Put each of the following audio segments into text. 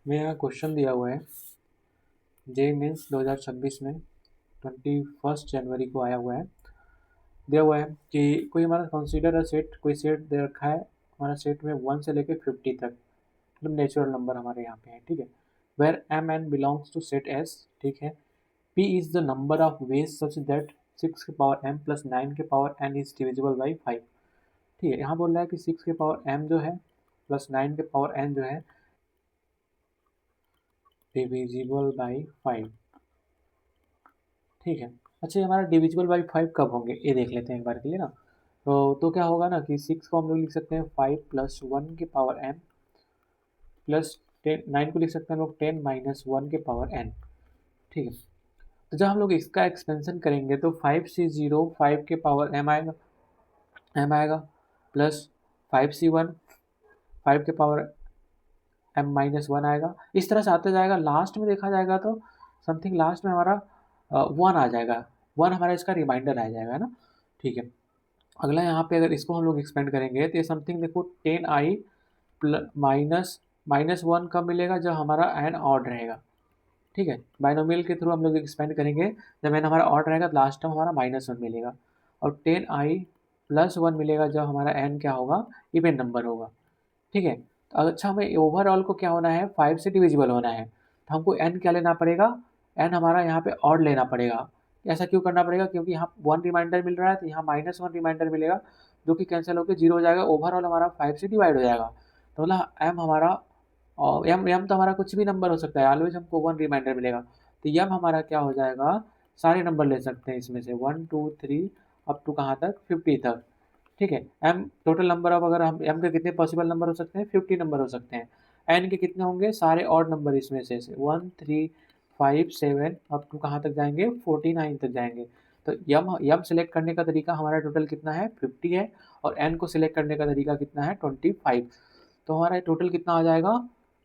में यहाँ क्वेश्चन दिया हुआ है जे मीन्स 2026 में 21 जनवरी को आया हुआ है। दिया हुआ है कि कोई हमारा कंसीडर अ सेट, कोई सेट दे रखा है हमारा सेट में 1 से लेकर 50 तक, मतलब नेचुरल नंबर हमारे यहाँ पे है, ठीक है। Where M N belongs to set S, ठीक है। P is the number of ways such that 6 के पावर एम प्लस 9 के power N is divisible by 5, ठीक है। यहाँ बोल रहा है कि 6 के पावर एम जो है प्लस 9 के पावर एन जो है डिविजिबल बाई 5, ठीक है। अच्छा, ये हमारा डिविजिबल बाई 5 कब होंगे ये देख लेते हैं एक बार के लिए ना। तो क्या होगा ना कि 6 को हम लोग लिख सकते हैं 5 प्लस 1 के पावर एन प्लस 10, 9 को लिख सकते हैं हम लोग 10 माइनस 1 के पावर एन, ठीक है। तो जब हम लोग इसका एक्सपेंशन करेंगे तो 5C0 5 के पावर एम आएगा प्लस 5C1 5 के पावर एम माइनस 1 आएगा। इस तरह से आते जाएगा, लास्ट में देखा जाएगा तो समथिंग लास्ट में हमारा 1 आ जाएगा, 1 हमारा इसका रिमाइंडर आ जाएगा, है ना, ठीक है। अगला यहाँ पे अगर इसको हम लोग एक्सपेंड करेंगे तो ये समथिंग देखो 10i माइनस माइनस 1 कब मिलेगा, जब हमारा एन ऑड रहेगा, ठीक है। बाइनोमियल के थ्रू हम लोग एक्सपेंड करेंगे, जब एन हमारा ऑड रहेगा तो लास्ट टाइम हमारा -1 मिलेगा, और 10i प्लस 1 मिलेगा जब हमारा एन क्या होगा, इवन नंबर होगा, ठीक है। तो अच्छा, हमें ओवरऑल को क्या होना है, 5 से डिविजिबल होना है, तो हमको एन क्या लेना पड़ेगा, एन हमारा यहाँ पे ऑड लेना पड़ेगा। ऐसा क्यों करना पड़ेगा, क्योंकि यहाँ 1 रिमाइंडर मिल रहा है तो यहाँ -1 रिमाइंडर मिलेगा, जो कि कैंसिल होकर 0 हो जाएगा, ओवरऑल हमारा 5 से डिवाइड हो जाएगा। तो मतलब एम हमारा, और एम तो हमारा कुछ भी नंबर हो सकता है, ऑलवेज हमको 1 रिमाइंडर मिलेगा। तो एम हमारा क्या हो जाएगा, सारे नंबर ले सकते हैं इसमें से 1 2 3 अप टू कहाँ तक, 50 तक, ठीक है। एम टोटल नंबर ऑफ, अगर हम एम के कितने पॉसिबल नंबर हो सकते हैं, 50 नंबर हो सकते हैं। एन के कितने होंगे, सारे ऑड नंबर इसमें से 1 3 5 7 अप टू कहाँ तक जाएंगे, 49 तक जाएंगे। तो यम सेलेक्ट करने का तरीका हमारा टोटल कितना है, 50 है, और एन को सिलेक्ट करने का तरीका कितना है, 25। तो हमारा टोटल कितना आ जाएगा,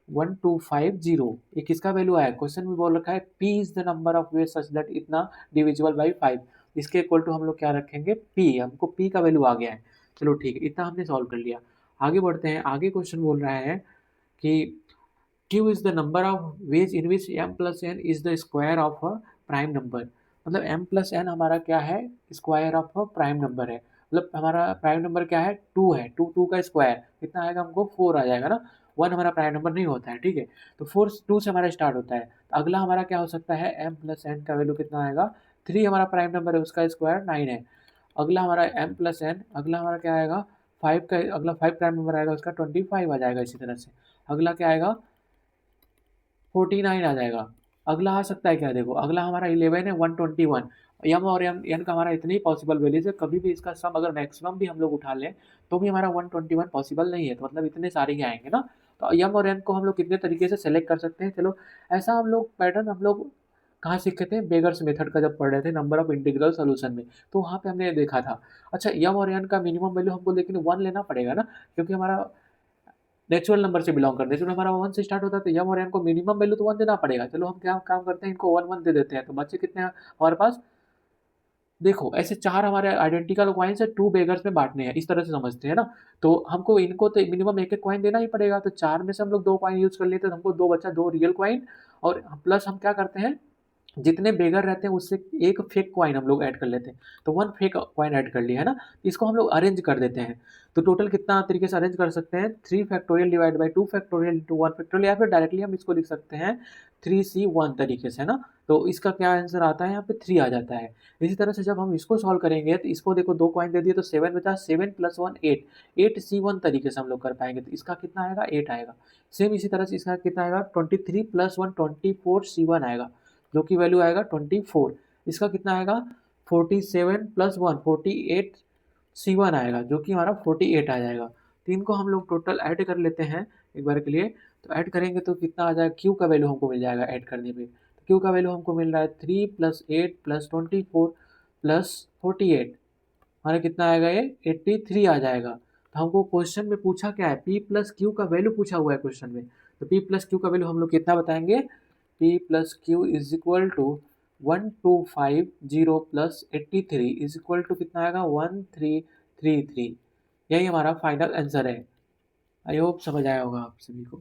1250। ये किसका वैल्यू आया, क्वेश्चन में बोल रखा है p is the number of ways such that इतना डिविजिबल बाई 5, इसके इक्वल टू हम लोग क्या रखेंगे, p, हमको p का वैल्यू आ गया है। चलो ठीक है, इतना हमने सॉल्व कर लिया। आगे बढ़ते हैं, आगे क्वेश्चन बोल रहा है कि q is the number of ways in which m plus n is the square of a prime number, मतलब m प्लस n हमारा क्या है, square of a prime number है, मतलब हमारा प्राइम नंबर क्या है, 2 है, 2 का स्क्वायर कितना आएगा, हमको 4 आ जाएगा ना, 1 हमारा प्राइम नंबर नहीं होता है, ठीक है। तो 4 2 से हमारा स्टार्ट होता है, तो अगला हमारा क्या हो सकता है, m प्लस n का वैल्यू कितना आएगा, 3 हमारा प्राइम नंबर है, उसका स्क्वायर 9 है। अगला हमारा m प्लस n, अगला हमारा क्या आएगा, 5 का, अगला 5 प्राइम नंबर आएगा, उसका 25 आ जाएगा। इसी तरह से अगला क्या आएगा, 49 आ जाएगा। अगला आ सकता है क्या, देखो अगला हमारा 11 है, 121। यम और एन का हमारा इतनी पॉसिबल वैल्यूज है, कभी भी इसका सम अगर मैक्सिमम भी हम लोग उठा लें तो भी हमारा 121 पॉसिबल नहीं है, तो मतलब इतने सारे ही आएंगे ना। तो यम और एन को हम लोग कितने तरीके से सेलेक्ट कर सकते हैं, चलो ऐसा हम लोग पैटर्न हम लोग कहाँ सीखे थे, बेगर्स मेथड का जब पढ़ रहे थे नंबर ऑफ इंटीग्रल सोल्यूशन में, तो वहाँ पे हमने देखा था। अच्छा, यम और एन का मिनिमम वैल्यू हमको लेकिन 1 लेना पड़ेगा ना, क्योंकि हमारा नेचुरल नंबर से बिलोंग करते हैं, नेचुरल हमारा 1 से स्टार्ट होता है, तो यम और एन को मिनिमम वैल्यू तो 1 देना पड़ेगा। चलो हम क्या काम करते हैं, इनको 1 1 दे देते हैं, तो बच्चे कितने हैं हमारे पास, देखो ऐसे 4 हमारे आइडेंटिकल कॉइन्स है, 2 बेगर्स में बांटने हैं, इस तरह से समझते हैं ना। तो हमको इनको तो मिनिमम एक एक कॉइन देना ही पड़ेगा, तो 4 में से हम लोग 2 कॉइन यूज कर लेते हैं, तो हमको 2 बचा, 2 रियल कॉइन, और प्लस हम क्या करते हैं, जितने बेगर रहते हैं उससे एक फेक कॉइन हम लोग ऐड कर लेते हैं, तो 1 फेक कॉइन ऐड कर लिया है ना। इसको हम लोग अरेंज कर देते हैं, तो टोटल कितना तरीके से अरेंज कर सकते हैं, 3 factorial divide by 2 factorial into 1 factorial, या फिर डायरेक्टली हम इसको लिख सकते हैं 3C1 तरीके से, है ना। तो इसका क्या आंसर आता है, यहाँ पे 3 आ जाता है। इसी तरह से जब हम इसको सॉल्व करेंगे तो इसको देखो 2 कॉइन दे दिए तो 7 बचा, 7 प्लस 1 8, 8C1 तरीके से हम लोग कर पाएंगे, तो इसका कितना आएगा, 8 आएगा। सेम इसी तरह से इसका कितना आएगा, 23 प्लस 1 24C1 आएगा, जो कि वैल्यू आएगा 24। इसका कितना आएगा, 47 प्लस 1 48C1 आएगा, जो कि हमारा 48 आ जाएगा। तो इनको हम लोग टोटल ऐड कर लेते हैं एक बार के लिए, तो ऐड करेंगे तो कितना आ जाएगा, क्यू का वैल्यू हमको मिल जाएगा ऐड करने पे। तो क्यू का वैल्यू हमको मिल रहा है 3 प्लस 8 प्लस 24 प्लस 48, हमारा कितना आएगा, ये 83 आ जाएगा। तो हमको क्वेश्चन में पूछा क्या है, पी प्लस क्यू का वैल्यू पूछा हुआ है क्वेश्चन में, तो पी प्लस क्यू का वैल्यू हम लोग कितना बताएंगे, P plus Q is equal to 1250 plus 83 is equal to कितना आएगा, 1333। यही हमारा फाइनल आंसर है। आई होप समझ आया होगा आप सभी को।